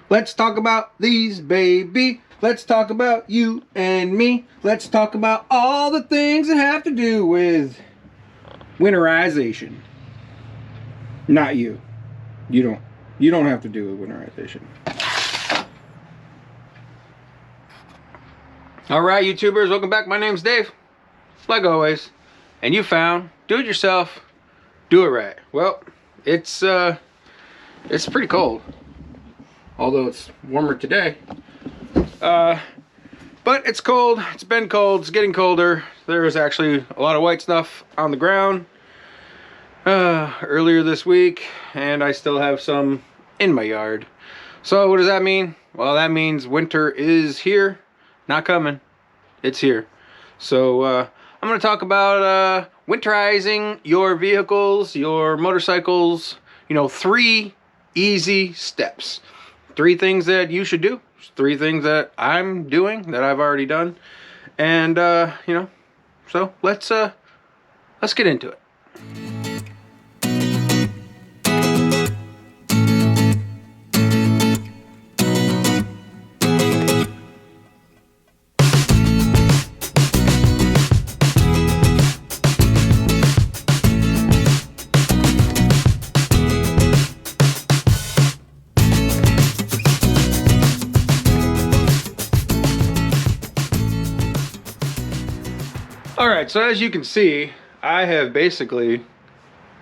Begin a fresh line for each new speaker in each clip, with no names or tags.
Let's talk about these, baby. Let's talk about you and me. Let's talk about all the things that have to do with winterization. Not you. You don't have to do with winterization. Alright, YouTubers, welcome back. My name's Dave, like always. And you found do it yourself, do it right. Well, it's pretty cold. Although it's warmer today. But it's cold, it's been cold, it's getting colder. There was actually a lot of white stuff on the ground earlier this week, and I still have some in my yard. So what does that mean? Well, that means winter is here, not coming, it's here. So I'm going to talk about winterizing your vehicles, your motorcycles, 3 easy steps. 3 things that you should do, 3 things that I'm doing, that I've already done. And so let's get into it. Alright, so as you can see, I have basically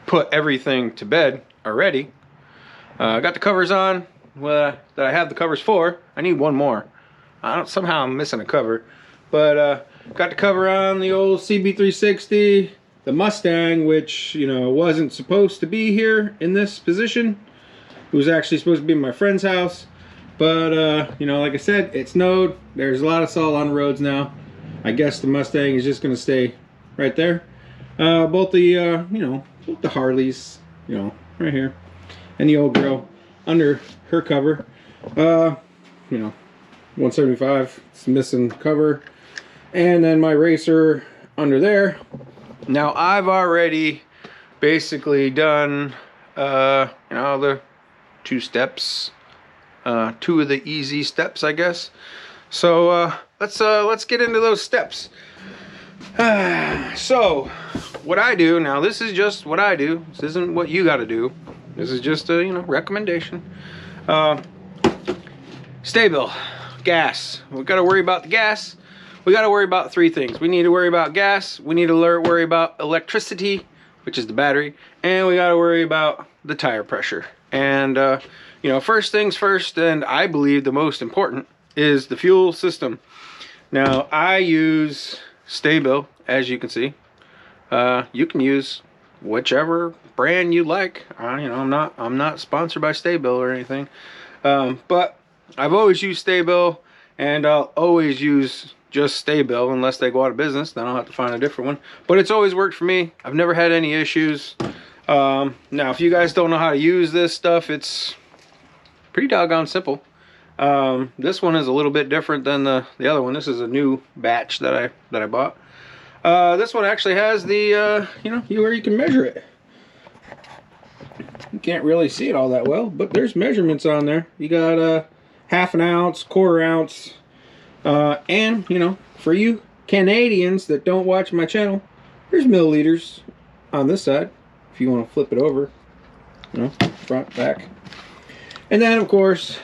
put everything to bed already. I got the covers on that I have the covers for. I need one more. Somehow I'm missing a cover. But got the cover on the old CB360, the Mustang, which, wasn't supposed to be here in this position. It was actually supposed to be in my friend's house. But, like I said, it snowed. There's a lot of salt on the roads now. I guess the Mustang is just going to stay right there. Both the, both the Harleys, right here. And the old girl under her cover. 175, it's missing cover. And then my racer under there. Now, I've already basically done, the 2 steps. 2 of the easy steps, I guess. So, let's get into those steps. So, what I do, now this is just what I do. This isn't what you gotta do. This is just a, recommendation. Stay-bill, gas. We gotta worry about the gas. We gotta worry about 3 things. We need to worry about gas. We need to worry about electricity, which is the battery. And we gotta worry about the tire pressure. And, first things first, and I believe the most important, is the fuel system. Now, I use Stay-bill, as you can see. You can use whichever brand you like. I'm not sponsored by Stay-bill or anything, but I've always used Stay-bill, and I'll always use just Stay-bill unless they go out of business. Then I'll have to find a different one. But it's always worked for me. I've never had any issues. Now, if you guys don't know how to use this stuff, it's pretty doggone simple. This one is a little bit different than the other one. This is a new batch that I bought. This one actually has the where you can measure it. You can't really see it all that well, but there's measurements on there. You got ½ ounce, ¼ ounce, and for you Canadians that don't watch my channel, there's milliliters on this side. If you want to flip it over, front, back, and then of course,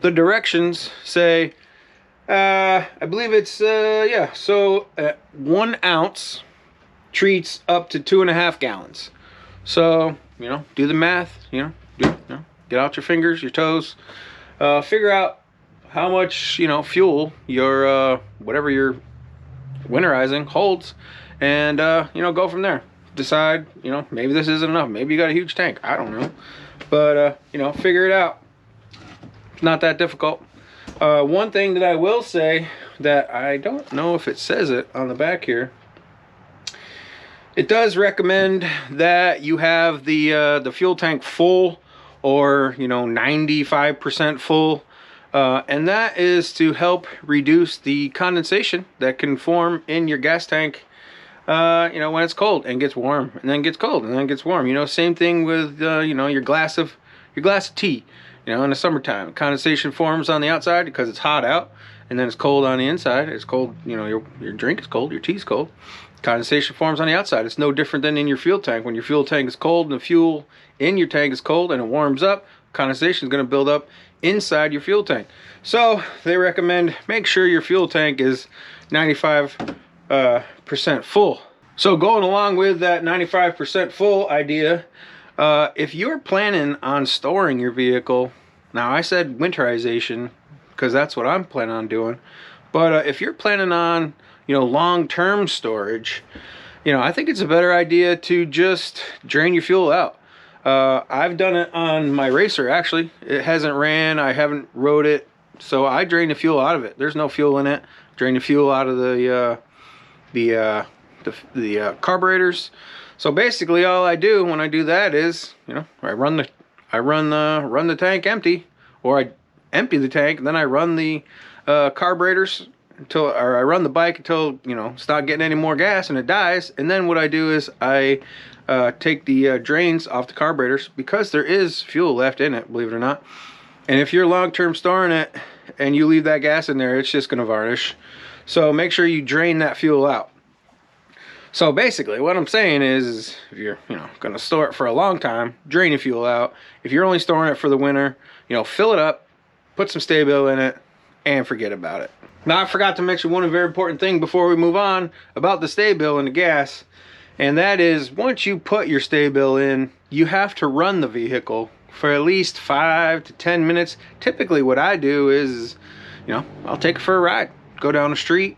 the directions say, I believe it's, 1 ounce treats up to 2.5 gallons. So, do the math, get out your fingers, your toes, figure out how much, fuel your, whatever you're winterizing holds, and, go from there. Decide, maybe this isn't enough. Maybe you got a huge tank. I don't know. But, figure it out. Not that difficult. One thing that I will say that I don't know if it says it on the back here, it does recommend that you have the fuel tank full, or 95% full, and that is to help reduce the condensation that can form in your gas tank when it's cold and gets warm, and then gets cold and then gets warm. Same thing with your glass of tea. You know, in the summertime, condensation forms on the outside because it's hot out, and then it's cold on the inside. It's cold, you know, your drink is cold, your tea's cold. Condensation forms on the outside. It's no different than in your fuel tank. When your fuel tank is cold and the fuel in your tank is cold and it warms up, condensation is going to build up inside your fuel tank. So they recommend make sure your fuel tank is 95% full. So going along with that 95% full idea, if you're planning on storing your vehicle, now I said winterization because that's what I'm planning on doing, but if you're planning on, you know, long-term storage, you know, I think it's a better idea to just drain your fuel out. I've done it on my racer. Actually, it hasn't ran, I haven't rode it, so I drain the fuel out of it. There's no fuel in it. Drain the fuel out of the carburetors. So basically all I do when I do that is, you know, I run the tank empty, or I empty the tank, and then I run the carburetors or I run the bike until, you know, it's not getting any more gas and it dies. And then what I do is I take the drains off the carburetors, because there is fuel left in it, believe it or not. And if you're long-term storing it and you leave that gas in there, it's just going to varnish. So make sure you drain that fuel out. So basically what I'm saying is if you're, you know, going to store it for a long time, drain your fuel out. If you're only storing it for the winter, you know, fill it up, put some Sta-Bil in it, and forget about it. Now I forgot to mention one very important thing before we move on about the Sta-Bil and the gas, and that is once you put your Sta-Bil in, you have to run the vehicle for at least 5 to 10 minutes. Typically what I do is, you know, I'll take it for a ride, go down the street,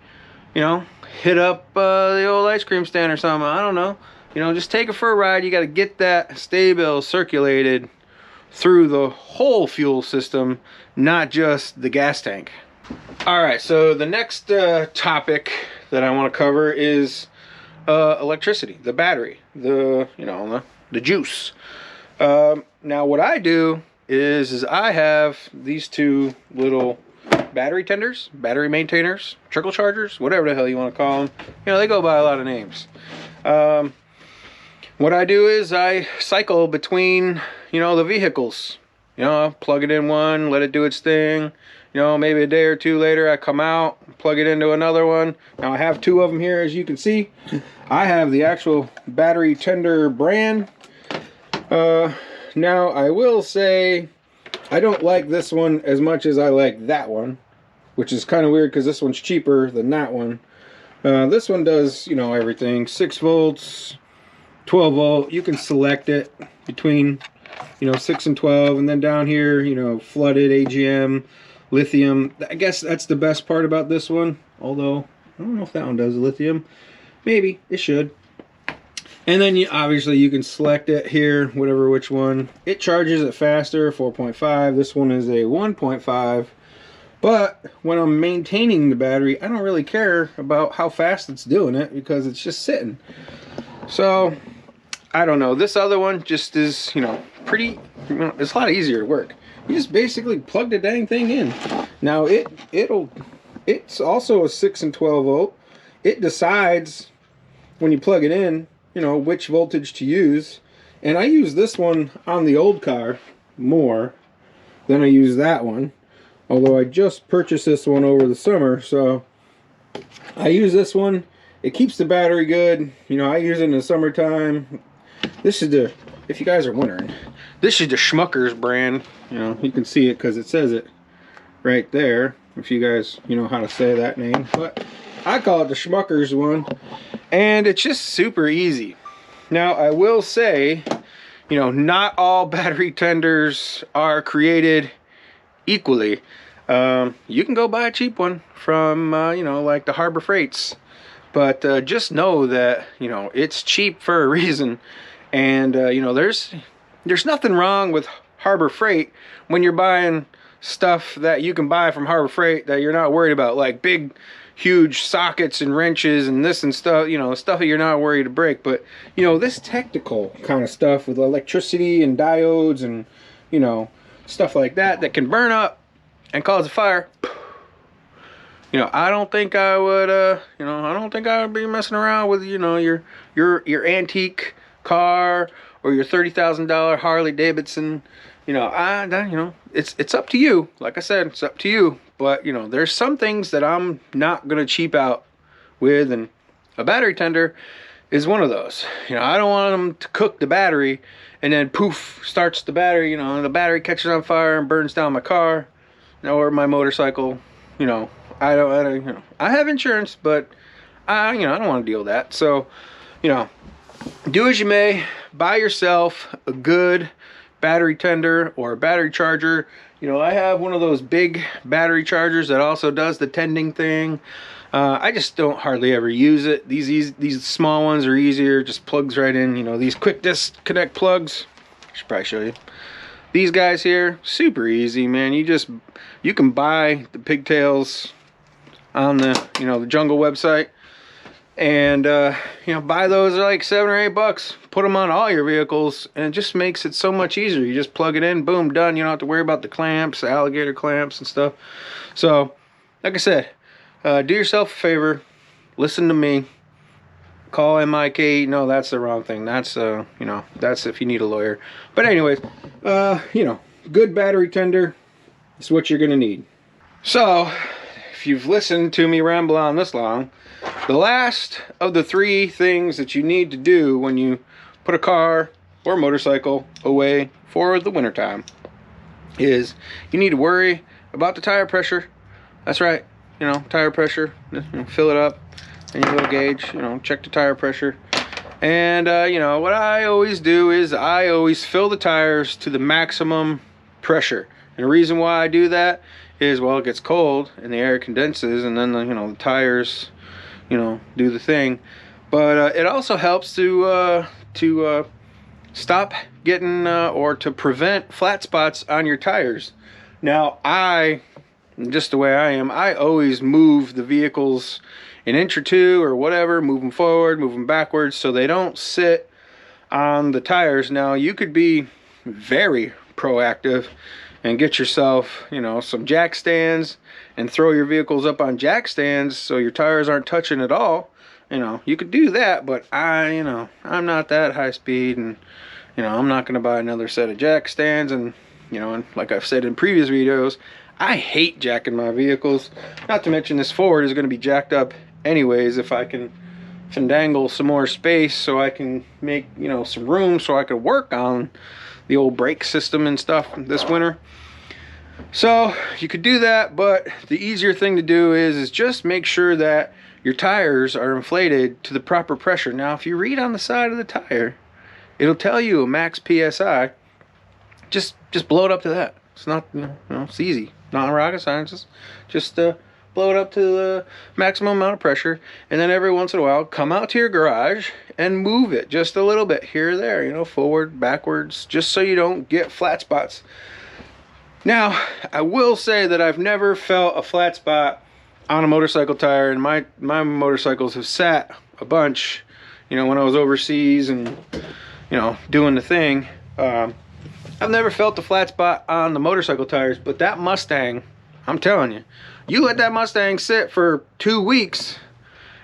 you know, hit up the old ice cream stand or something, I don't know, you know, just take it for a ride. You got to get that Sta-Bil circulated through the whole fuel system, not just the gas tank. Alright, so the next topic that I want to cover is electricity, the battery, the juice. Now what I do is I have these two little battery tenders, battery maintainers, trickle chargers, whatever the hell you want to call them. You know, they go by a lot of names. What I do is I cycle between, you know, the vehicles. You know, plug it in one, let it do its thing. You know, maybe a day or two later I come out, plug it into another one. Now I have two of them here, as you can see. I have the actual battery tender brand. Now I will say I don't like this one as much as I like that one, which is kind of weird because this one's cheaper than that one. This one does, you know, everything. 6 volts, 12 volt. You can select it between, you know, 6 and 12, and then down here, you know, flooded, AGM, lithium. I guess that's the best part about this one, although I don't know if that one does lithium. Maybe it should. And then obviously you can select it here, which one. It charges it faster, 4.5. This one is a 1.5. But when I'm maintaining the battery, I don't really care about how fast it's doing it because it's just sitting. So I don't know. This other one just is, you know, pretty, you know, it's a lot easier to work. You just basically plug the dang thing in. Now it's also a 6 and 12 volt. It decides when you plug it in, you know, which voltage to use. And I use this one on the old car more than I use that one. Although I just purchased this one over the summer, so I use this one. It keeps the battery good. You know, I use it in the summertime. This is the, if you guys are wondering, this is the Schmucker's brand. You know, you can see it because it says it right there, if you guys, you know how to say that name. But I call it the Schmucker's one, and it's just super easy. Now, I will say, you know, not all battery tenders are created equally. You can go buy a cheap one from, you know, like the Harbor Freights. But just know that, you know, it's cheap for a reason. And, you know, there's nothing wrong with Harbor Freight when you're buying stuff that you can buy from Harbor Freight that you're not worried about. Like big, huge sockets and wrenches and this and stuff, you know, stuff that you're not worried to break. But, you know, this technical kind of stuff with electricity and diodes and, you know, stuff like that that can burn up and cause a fire. You know, I don't think I would, you know, I don't think I would be messing around with, you know, your antique car or your $30,000 Harley-Davidson. you know, it's up to you. Like I said, it's up to you. But you know, there's some things that I'm not gonna cheap out with, and a battery tender is one of those. You know, I don't want them to cook the battery and then poof, starts the battery, you know, and the battery catches on fire and burns down my car, you know, or my motorcycle. You know, I don't, you know, I have insurance, but I don't want to deal with that. So, you know, do as you may, buy yourself a good battery tender or a battery charger. You know, I have one of those big battery chargers that also does the tending thing. I just don't hardly ever use it. These small ones are easier, just plugs right in. You know, these quick disconnect plugs. I should probably show you. These guys here, super easy, man. You can buy the pigtails on the, you know, the Jungle website, and you know, buy those. They're like $7 or $8. Put them on all your vehicles, and it just makes it so much easier. You just plug it in, boom, done. You don't have to worry about the clamps, the alligator clamps and stuff. So, like I said, do yourself a favor, listen to me, call MIK. No, that's the wrong thing. That's you know, that's if you need a lawyer. But anyways, you know, good battery tender is what you're gonna need. So if you've listened to me ramble on this long, the last of the 3 things that you need to do when you put a car or motorcycle away for the wintertime is you need to worry about the tire pressure. That's right. You know, tire pressure, you know, fill it up and your little gauge, you know, check the tire pressure. And you know, what I always do is I always fill the tires to the maximum pressure. And the reason why I do that is, well, it gets cold and the air condenses, and then you know, the tires, you know, do the thing. But it also helps to stop getting or to prevent flat spots on your tires. Now, just the way I am, I always move the vehicles an inch or two or whatever, move them forward, move them backwards, so they don't sit on the tires. Now, you could be very proactive and get yourself, you know, some jack stands and throw your vehicles up on jack stands so your tires aren't touching at all. You know, you could do that, but you know, I'm not that high speed, and you know, I'm not going to buy another set of jack stands. And you know, and like I've said in previous videos, I hate jacking my vehicles. Not to mention this Ford is going to be jacked up anyways. If I can fandangle some more space so I can make, you know, some room so I can work on the old brake system and stuff this winter. So you could do that, but the easier thing to do is just make sure that your tires are inflated to the proper pressure. Now, if you read on the side of the tire, it'll tell you a max PSI. Just blow it up to that. It's not, you know, it's easy. Not rocket science. Just blow it up to the maximum amount of pressure, and then every once in a while come out to your garage and move it just a little bit here or there, you know, forward, backwards, just so you don't get flat spots. Now, I will say that I've never felt a flat spot on a motorcycle tire, and my motorcycles have sat a bunch, you know, when I was overseas and, you know, doing the thing. I've never felt the flat spot on the motorcycle tires, but that Mustang, I'm telling you, you let that Mustang sit for 2 weeks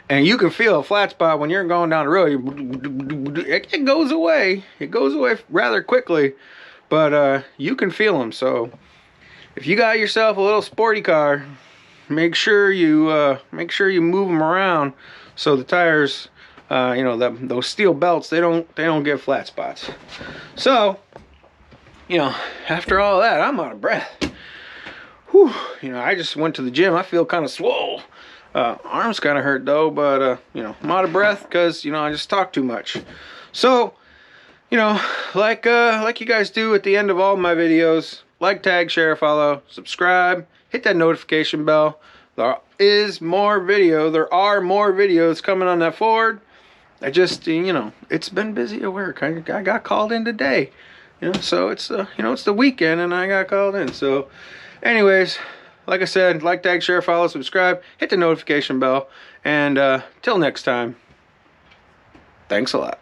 and you can feel a flat spot when you're going down the road. It goes away. It goes away rather quickly, but you can feel them. So if you got yourself a little sporty car, make sure you move them around so the tires, you know, those steel belts, they don't get flat spots. So, you know, after all that, I'm out of breath. Whew, you know, I just went to the gym. I feel kind of swole. Arms kind of hurt though, but you know, I'm out of breath because, you know, I just talk too much. So, you know, like you guys do at the end of all my videos, like, tag, share, follow, subscribe, hit that notification bell. There are more videos coming on that Ford. I just, you know, it's been busy at work. I got called in today. You know, so it's you know, it's the weekend and I got called in. So anyways, like I said, like, tag, share, follow, subscribe, hit the notification bell, and till next time, thanks a lot.